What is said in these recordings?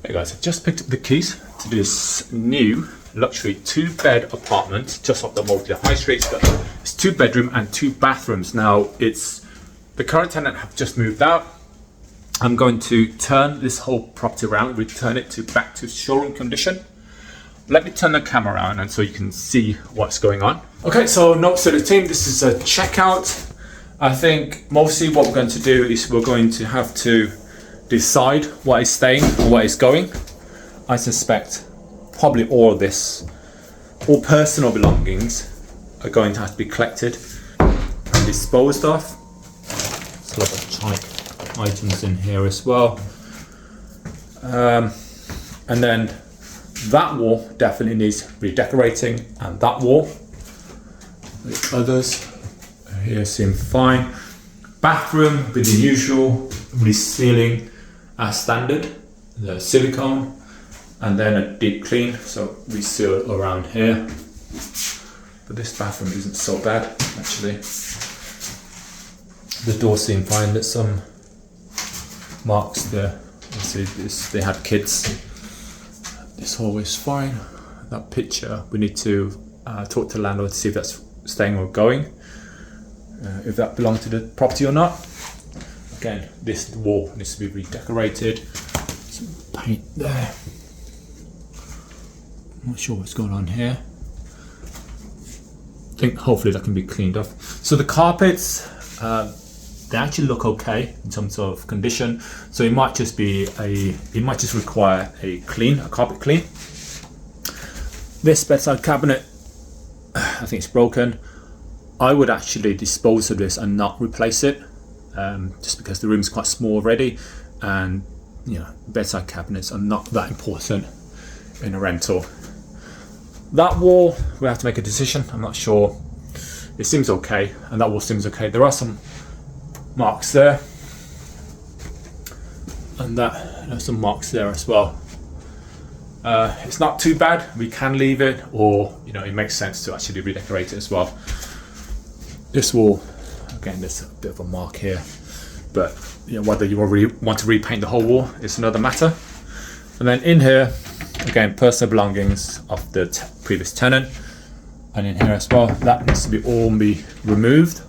Hey guys, I've just picked up the keys to this new luxury 2-bed apartment just off the Mobley High Street. It's 2-bedroom and 2 bathrooms. Now, the current tenant have just moved out. I'm going to turn this whole property around, return it back to showroom condition. Let me turn the camera around and so you can see what's going on. Okay, so notes to the team, this is a checkout. I think mostly what we're going to do is we're going to have to decide what is staying and what is going. I suspect probably all personal belongings are going to have to be collected and disposed of. There's a lot of electronic items in here as well. And then that wall definitely needs redecorating, and that wall. The others here seem fine. Bathroom with the usual resealing as standard, the silicone, and then a deep clean, so reseal around here. But this bathroom isn't so bad actually. The doors seem fine. There's some marks there. You see this, they had kids. This hallway is fine. That picture, we need to talk to the landlord to see if that's staying or going, if that belongs to the property or not. Again, this wall needs to be redecorated. Some paint there. I'm not sure what's going on here. I think hopefully that can be cleaned off. So the carpets, they actually look okay in terms of condition. So it might just require a carpet clean. This bedside cabinet, I think it's broken. I would actually dispose of this and not replace it, just because the room's quite small already, and bedside cabinets are not that important in a rental. That wall, we have to make a decision. I'm not sure. It seems okay, and that wall seems okay. There are some marks there, and there's some marks there as well. It's not too bad. We can leave it, or it makes sense to actually redecorate it as well. This wall, again, there's a bit of a mark here, but whether you want to repaint the whole wall is another matter. And then in here, again, personal belongings of the previous tenant, and in here as well, that needs to all be removed.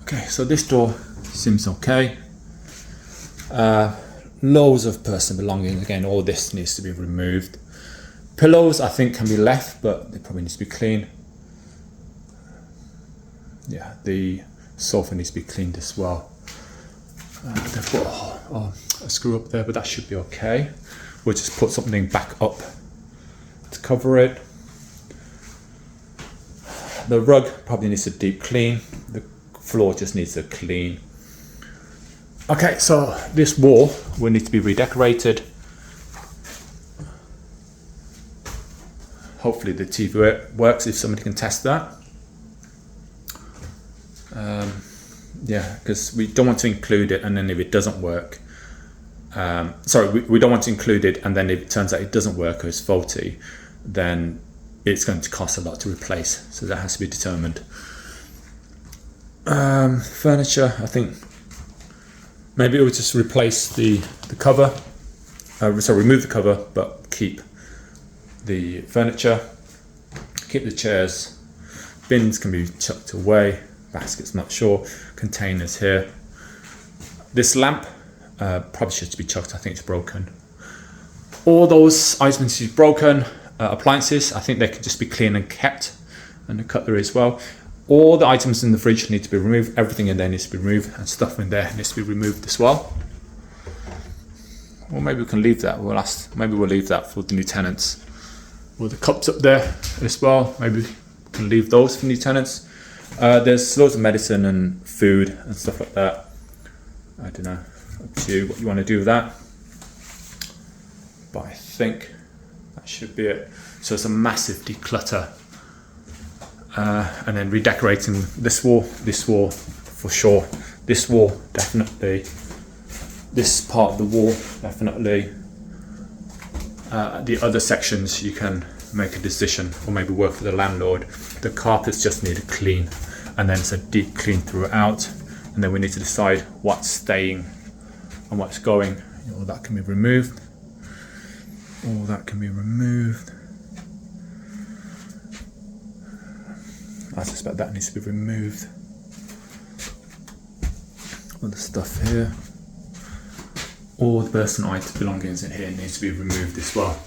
Okay, so this door seems okay. Loads of personal belongings. Again, all this needs to be removed. Pillows, I think, can be left, but they probably need to be cleaned. Yeah, the sofa needs to be cleaned as well. They've got a screw up there, but that should be okay. We'll just put something back up to cover it. The rug probably needs a deep clean. The floor just needs a clean. Okay, so this wall will need to be redecorated. Hopefully the TV works, if somebody can test that. Yeah, because we don't want to include it, and then if it doesn't work, we don't want to include it, and then if it turns out it doesn't work or it's faulty, then it's going to cost a lot to replace. So that has to be determined. Furniture, I think maybe we'll just replace the cover. Remove the cover, but keep the furniture, keep the chairs. Bins can be chucked away. Baskets, not sure. Containers here. This lamp probably should be chucked. I think it's broken. All those items is broken. Appliances, I think they can just be cleaned and kept, and the cutlery as well. All the items in the fridge need to be removed. Everything in there needs to be removed, and stuff in there needs to be removed as well. Or maybe we can leave that. Maybe we'll leave that for the new tenants. Or the cups up there as well. Maybe we can leave those for new tenants. There's loads of medicine and food and stuff like that. I don't know, up to you what you want to do with that. But I think that should be it. So it's a massive declutter. And then redecorating this wall for sure. This wall, definitely. This part of the wall, definitely. The other sections you can make a decision, or maybe work for the landlord. The carpets just need a clean, and then it's a deep clean throughout. and then we need to decide what's staying and what's going. All that can be removed. All that can be removed. I suspect that needs to be removed. All the stuff here. All the personal items belongings in here needs to be removed as well.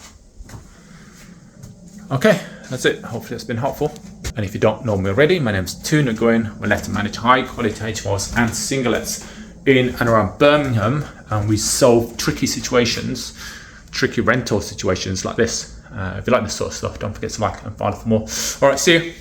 Okay, that's it. Hopefully that's been helpful. And if you don't know me already, my name's Nguyen. We let to manage high quality HMOs and singlets in and around Birmingham, and we solve tricky situations, tricky rental situations like this. If you like this sort of stuff, don't forget to like and follow for more. All right, see you.